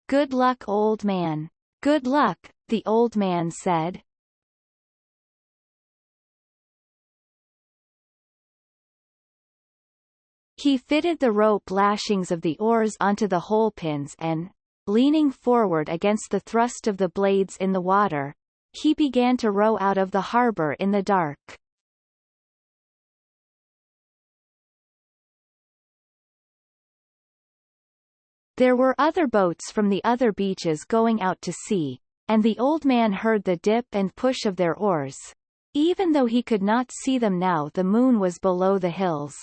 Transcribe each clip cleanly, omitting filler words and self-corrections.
"Good luck, old man." "Good luck," the old man said. He fitted the rope lashings of the oars onto the hole pins and, leaning forward against the thrust of the blades in the water, he began to row out of the harbor in the dark. There were other boats from the other beaches going out to sea, and the old man heard the dip and push of their oars. Even though he could not see them now, the moon was below the hills.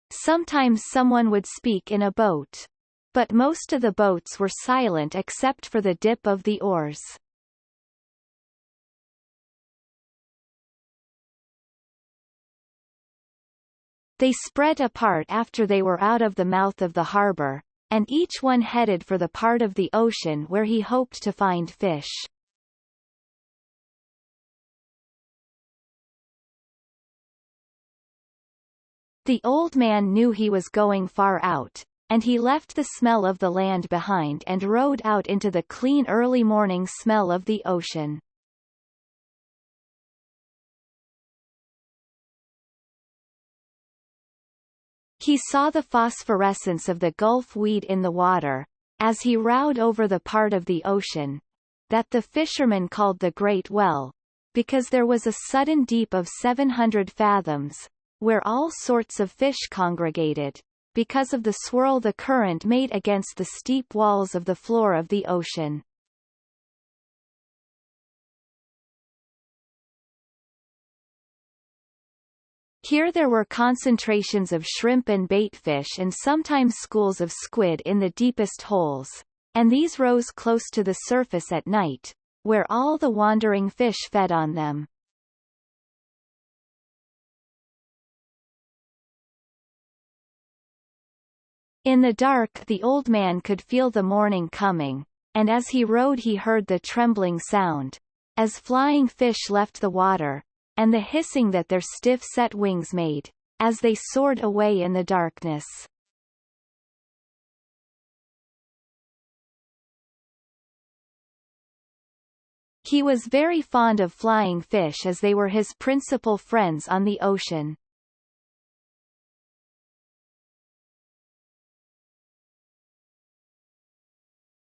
Sometimes someone would speak in a boat. But most of the boats were silent except for the dip of the oars. They spread apart after they were out of the mouth of the harbor, and each one headed for the part of the ocean where he hoped to find fish. The old man knew he was going far out, and he left the smell of the land behind and rowed out into the clean early morning smell of the ocean. He saw the phosphorescence of the Gulf weed in the water, as he rowed over the part of the ocean that the fishermen called the Great Well, because there was a sudden deep of 700 fathoms, where all sorts of fish congregated, because of the swirl the current made against the steep walls of the floor of the ocean. Here there were concentrations of shrimp and baitfish and sometimes schools of squid in the deepest holes, and these rose close to the surface at night, where all the wandering fish fed on them. In the dark the old man could feel the morning coming, and as he rowed he heard the trembling sound, as flying fish left the water, and the hissing that their stiff-set wings made, as they soared away in the darkness. He was very fond of flying fish as they were his principal friends on the ocean.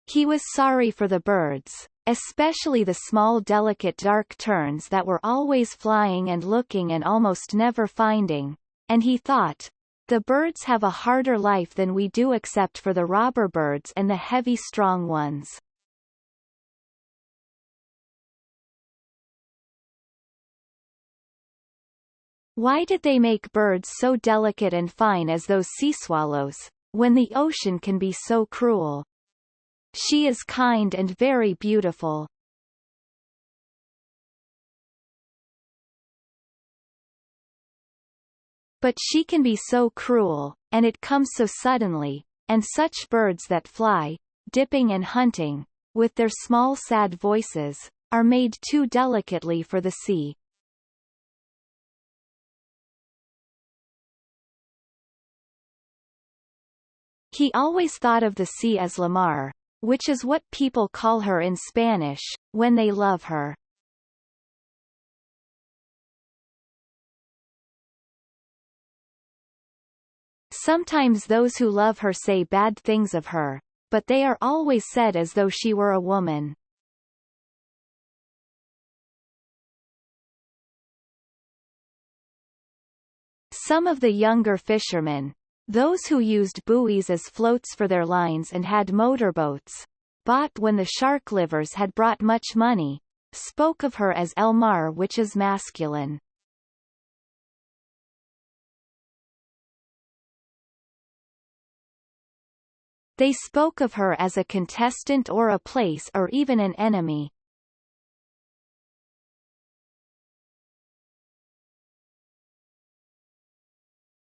He was sorry for the birds, especially the small delicate dark terns that were always flying and looking and almost never finding, and he thought, the birds have a harder life than we do except for the robber birds and the heavy strong ones. Why did they make birds so delicate and fine as those sea swallows, when the ocean can be so cruel? She is kind and very beautiful. But she can be so cruel, and it comes so suddenly, and such birds that fly, dipping and hunting, with their small sad voices, are made too delicately for the sea. He always thought of the sea as la mar, which is what people call her in Spanish, when they love her. Sometimes those who love her say bad things of her, but they are always said as though she were a woman. Some of the younger fishermen, those who used buoys as floats for their lines and had motorboats, bought when the shark livers had brought much money, spoke of her as El Mar, which is masculine. They spoke of her as a contestant or a place or even an enemy.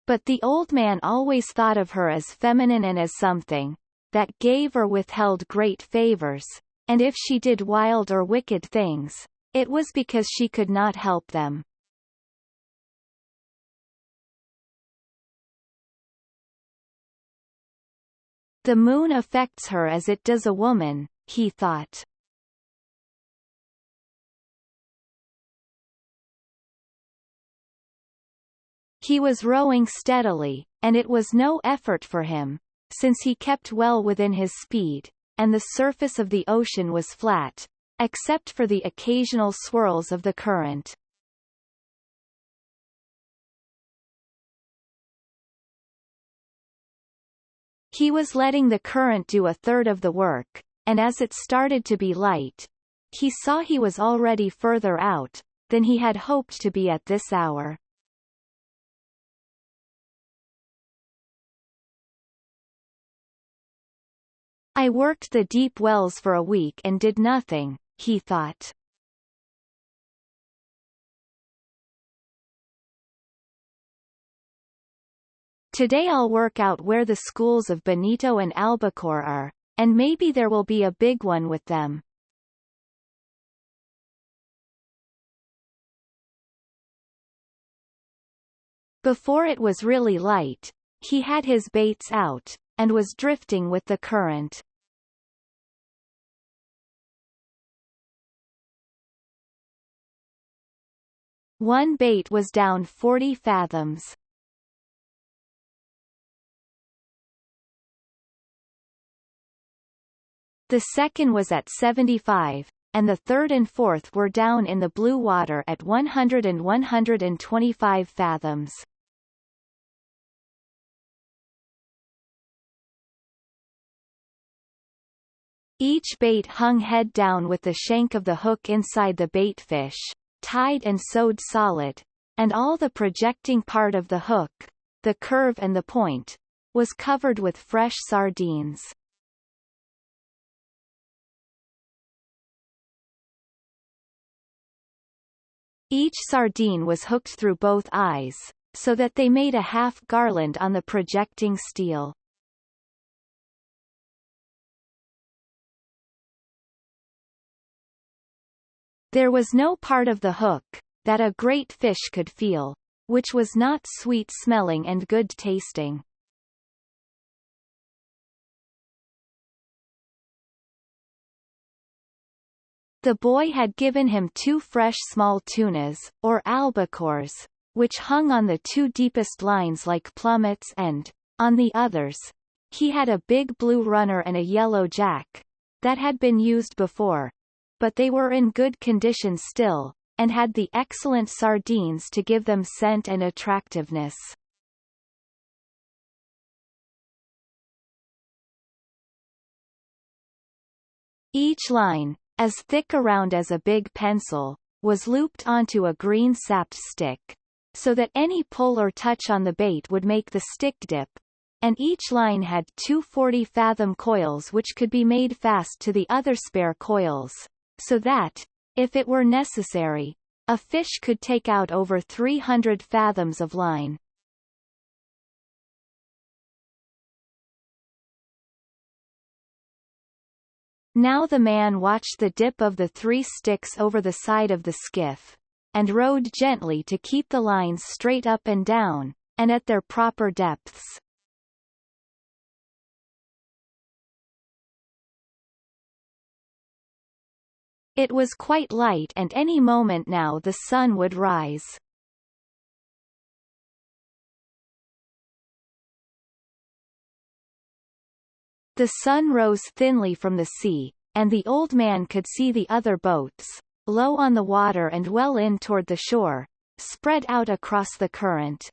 But the old man always thought of her as feminine and as something that gave or withheld great favors, and if she did wild or wicked things, it was because she could not help them. The moon affects her as it does a woman, he thought. He was rowing steadily, and it was no effort for him, since he kept well within his speed, and the surface of the ocean was flat, except for the occasional swirls of the current. He was letting the current do a third of the work, and as it started to be light, he saw he was already further out than he had hoped to be at this hour. I worked the deep wells for a week and did nothing, he thought. Today I'll work out where the schools of Benito and Albacore are, and maybe there will be a big one with them. Before it was really light, he had his baits out, and was drifting with the current. One bait was down 40 fathoms. The second was at 75, and the third and fourth were down in the blue water at 100 and 125 fathoms. Each bait hung head down with the shank of the hook inside the bait fish, tied and sewed solid, and all the projecting part of the hook, the curve and the point, was covered with fresh sardines. Each sardine was hooked through both eyes, so that they made a half garland on the projecting steel. There was no part of the hook that a great fish could feel, which was not sweet-smelling and good-tasting. The boy had given him 2 fresh small tunas, or albacores, which hung on the 2 deepest lines like plummets and, on the others, he had a big blue runner and a yellow jack, that had been used before, but they were in good condition still, and had the excellent sardines to give them scent and attractiveness. Each line, as thick around as a big pencil, was looped onto a green sapped stick, so that any pull or touch on the bait would make the stick dip, and each line had 2 40-fathom coils which could be made fast to the other spare coils, so that, if it were necessary, a fish could take out over 300 fathoms of line. Now the man watched the dip of the 3 sticks over the side of the skiff, and rowed gently to keep the lines straight up and down, and at their proper depths. It was quite light and any moment now the sun would rise. The sun rose thinly from the sea, and the old man could see the other boats, low on the water and well in toward the shore, spread out across the current.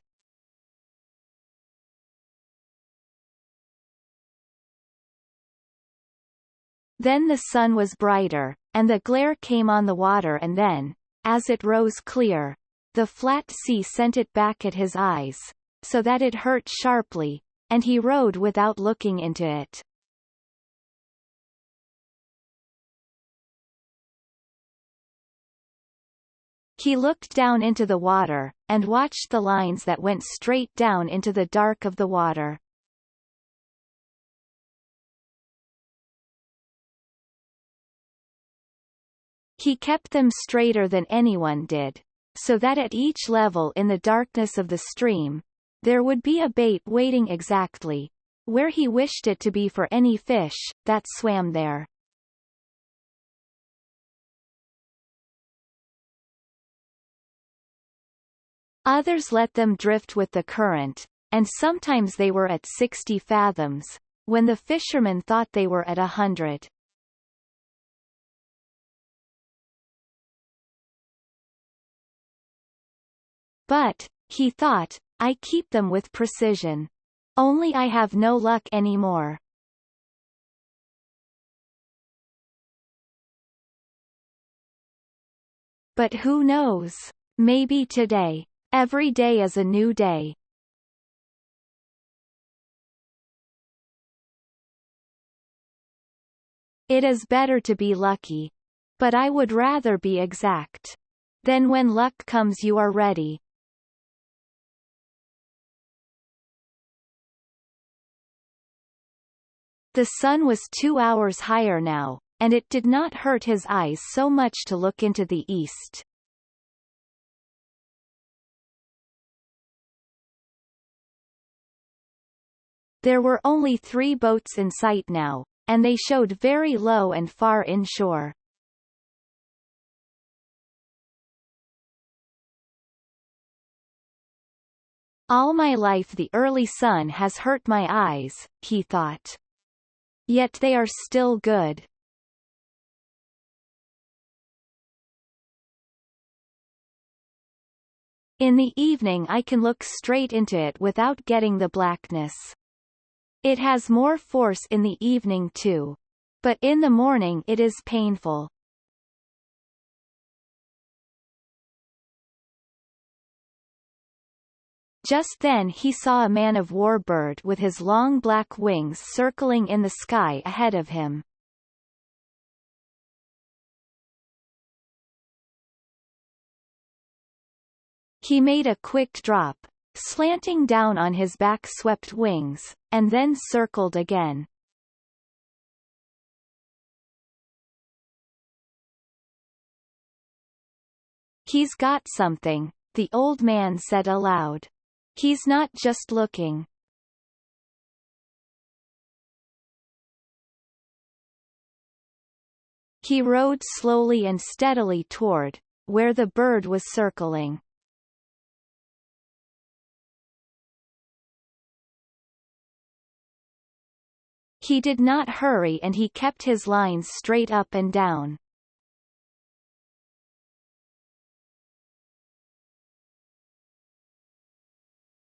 Then the sun was brighter, and the glare came on the water, and then, as it rose clear, the flat sea sent it back at his eyes, so that it hurt sharply, and he rowed without looking into it. He looked down into the water, and watched the lines that went straight down into the dark of the water. He kept them straighter than anyone did, so that at each level in the darkness of the stream, there would be a bait waiting exactly where he wished it to be for any fish that swam there. Others let them drift with the current, and sometimes they were at 60 fathoms, when the fisherman thought they were at 100. But, he thought, I keep them with precision. Only I have no luck anymore. But who knows? Maybe today. Every day is a new day. It is better to be lucky. But I would rather be exact. Then when luck comes you are ready. The sun was 2 hours higher now, and it did not hurt his eyes so much to look into the east. There were only 3 boats in sight now, and they showed very low and far inshore. All my life the early sun has hurt my eyes, he thought. Yet they are still good. In the evening I can look straight into it without getting the blackness. It has more force in the evening too. But in the morning it is painful. Just then he saw a man-of-war bird with his long black wings circling in the sky ahead of him. He made a quick drop, slanting down on his back-swept wings, and then circled again. He's got something, the old man said aloud. He's not just looking. He rode slowly and steadily toward where the bird was circling. He did not hurry and he kept his lines straight up and down.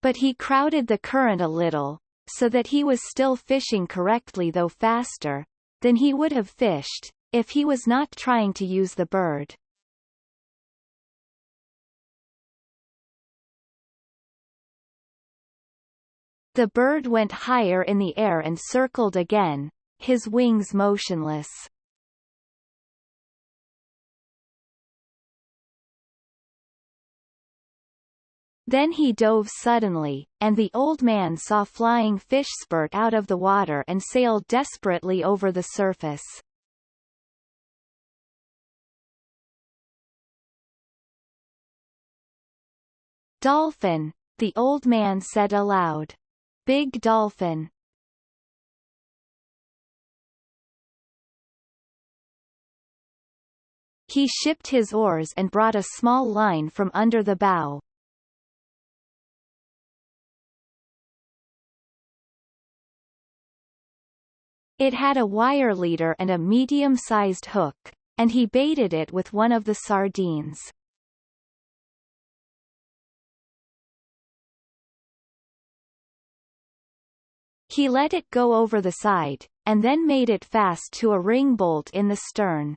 But he crowded the current a little, so that he was still fishing correctly though faster than he would have fished if he was not trying to use the bird. The bird went higher in the air and circled again, his wings motionless. Then he dove suddenly, and the old man saw flying fish spurt out of the water and sail desperately over the surface. Dolphin, the old man said aloud. Big dolphin. He shipped his oars and brought a small line from under the bow. It had a wire leader and a medium-sized hook, and he baited it with one of the sardines. He let it go over the side, and then made it fast to a ring bolt in the stern.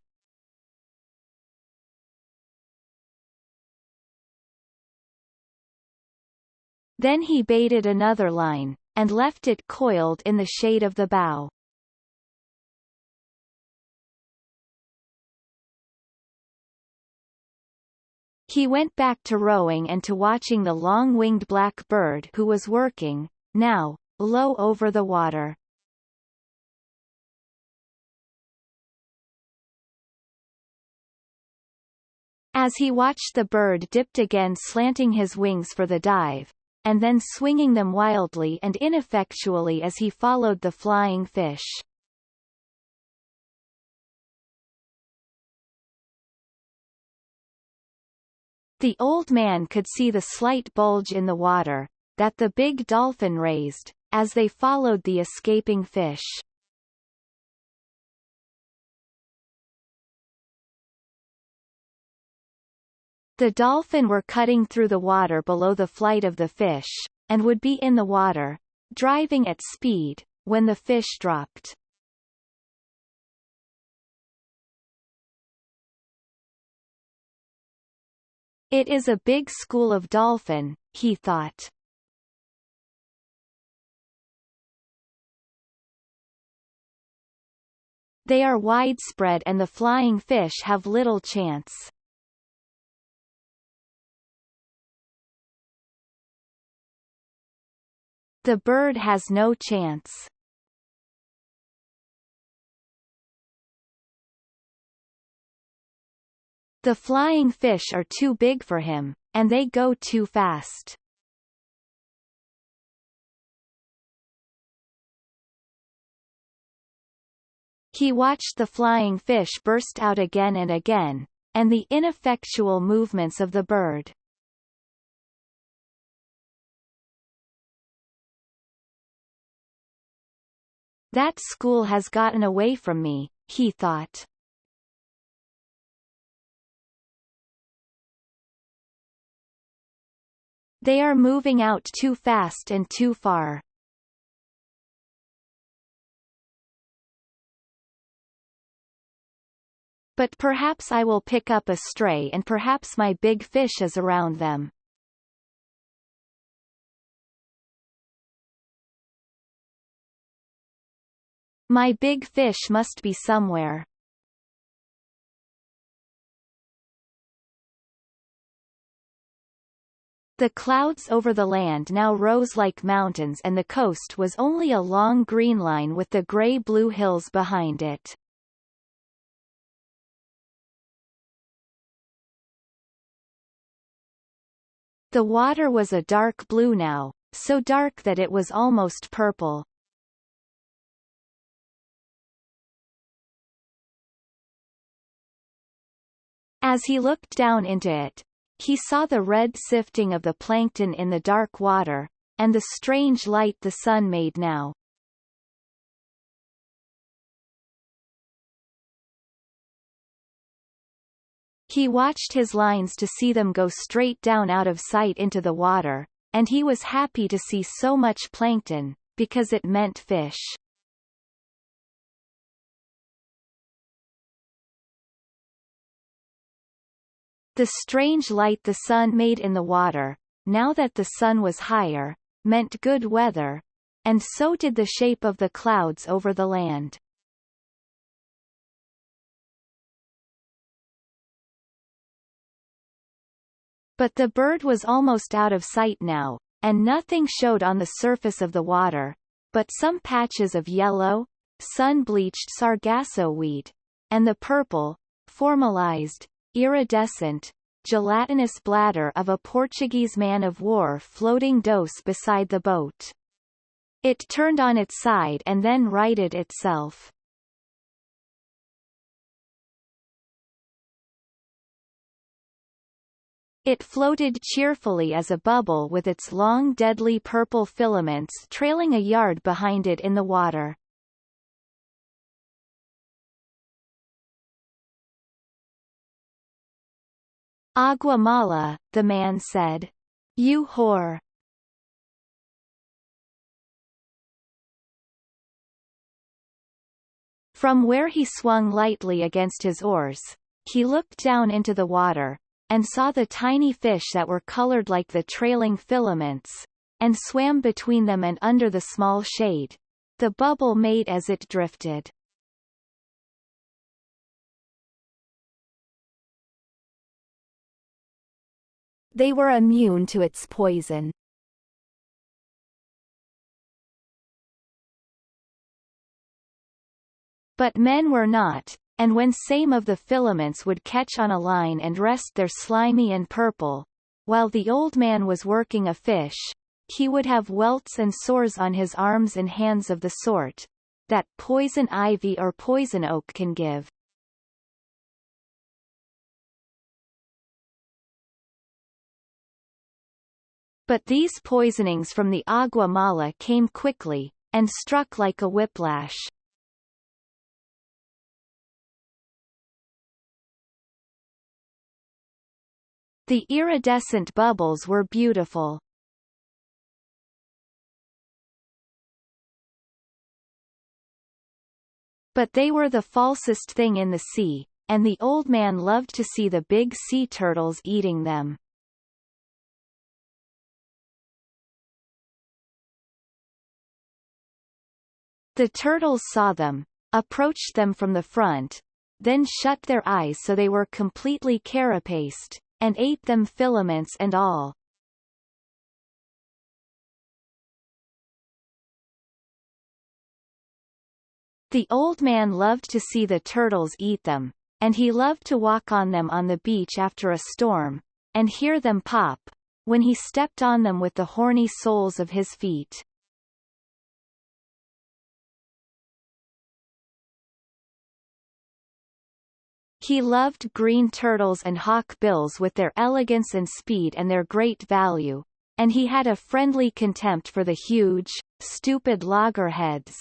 Then he baited another line, and left it coiled in the shade of the bow. He went back to rowing and to watching the long-winged black bird who was working, now, low over the water. As he watched the bird dipped again slanting his wings for the dive, and then swinging them wildly and ineffectually as he followed the flying fish. The old man could see the slight bulge in the water that the big dolphin raised, as they followed the escaping fish. The dolphin were cutting through the water below the flight of the fish, and would be in the water, driving at speed, when the fish dropped. It is a big school of dolphin, he thought. They are widespread and the flying fish have little chance. The bird has no chance. The flying fish are too big for him, and they go too fast. He watched the flying fish burst out again and again, and the ineffectual movements of the bird. That school has gotten away from me, he thought. They are moving out too fast and too far. But perhaps I will pick up a stray and perhaps my big fish is around them. My big fish must be somewhere. The clouds over the land now rose like mountains and the coast was only a long green line with the grey-blue hills behind it. The water was a dark blue now, so dark that it was almost purple. As he looked down into it, he saw the red sifting of the plankton in the dark water, and the strange light the sun made now. He watched his lines to see them go straight down out of sight into the water, and he was happy to see so much plankton, because it meant fish. The strange light the sun made in the water, now that the sun was higher, meant good weather, and so did the shape of the clouds over the land. But the bird was almost out of sight now, and nothing showed on the surface of the water, but some patches of yellow, sun-bleached sargasso weed, and the purple, formalized, iridescent, gelatinous bladder of a Portuguese man-of-war floating dose beside the boat. It turned on its side and then righted itself. It floated cheerfully as a bubble with its long deadly purple filaments trailing a yard behind it in the water. Agua mala, the man said. You whore. From where he swung lightly against his oars, he looked down into the water, and saw the tiny fish that were colored like the trailing filaments, and swam between them and under the small shade. The bubble made as it drifted. They were immune to its poison. But men were not, and when some of the filaments would catch on a line and rest there slimy and purple, while the old man was working a fish, he would have welts and sores on his arms and hands of the sort that poison ivy or poison oak can give. But these poisonings from the agua mala came quickly, and struck like a whiplash. The iridescent bubbles were beautiful. But they were the falsest thing in the sea, and the old man loved to see the big sea turtles eating them. The turtles saw them, approached them from the front, then shut their eyes so they were completely carapaced, and ate them filaments and all. The old man loved to see the turtles eat them, and he loved to walk on them on the beach after a storm, and hear them pop, when he stepped on them with the horny soles of his feet. He loved green turtles and hawk bills with their elegance and speed and their great value, and he had a friendly contempt for the huge, stupid loggerheads,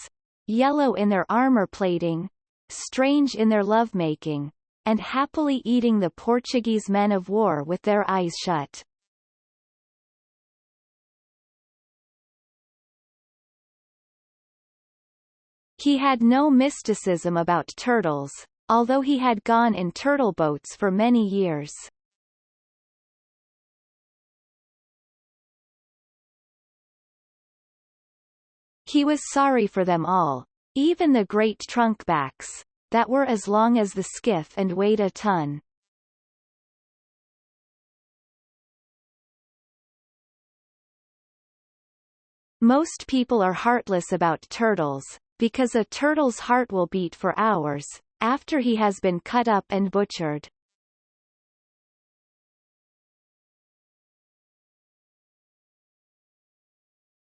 yellow in their armor plating, strange in their lovemaking, and happily eating the Portuguese men of war with their eyes shut. He had no mysticism about turtles, although he had gone in turtle boats for many years. He was sorry for them all, even the great trunkbacks, that were as long as the skiff and weighed a ton. Most people are heartless about turtles, because a turtle's heart will beat for hours, after he has been cut up and butchered.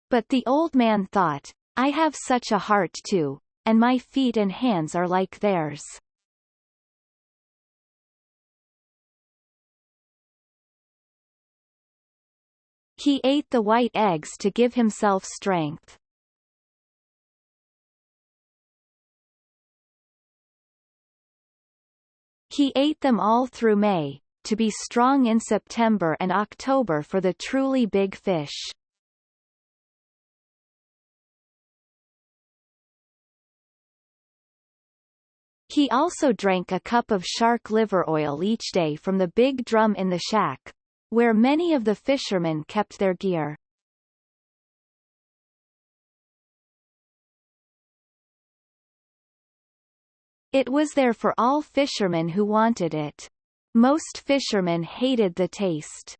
But the old man thought, I have such a heart too, and my feet and hands are like theirs. He ate the white eggs to give himself strength. He ate them all through May, to be strong in September and October for the truly big fish. He also drank a cup of shark liver oil each day from the big drum in the shack, where many of the fishermen kept their gear. It was there for all fishermen who wanted it. Most fishermen hated the taste.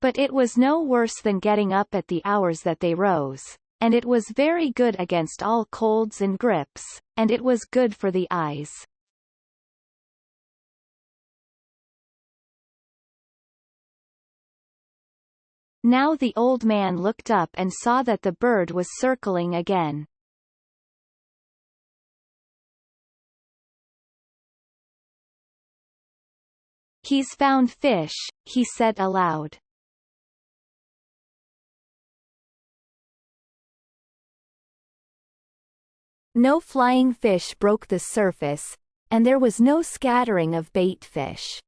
But it was no worse than getting up at the hours that they rose, and it was very good against all colds and grips, and it was good for the eyes. Now the old man looked up and saw that the bird was circling again. He's found fish, he said aloud. No flying fish broke the surface, and there was no scattering of bait fish.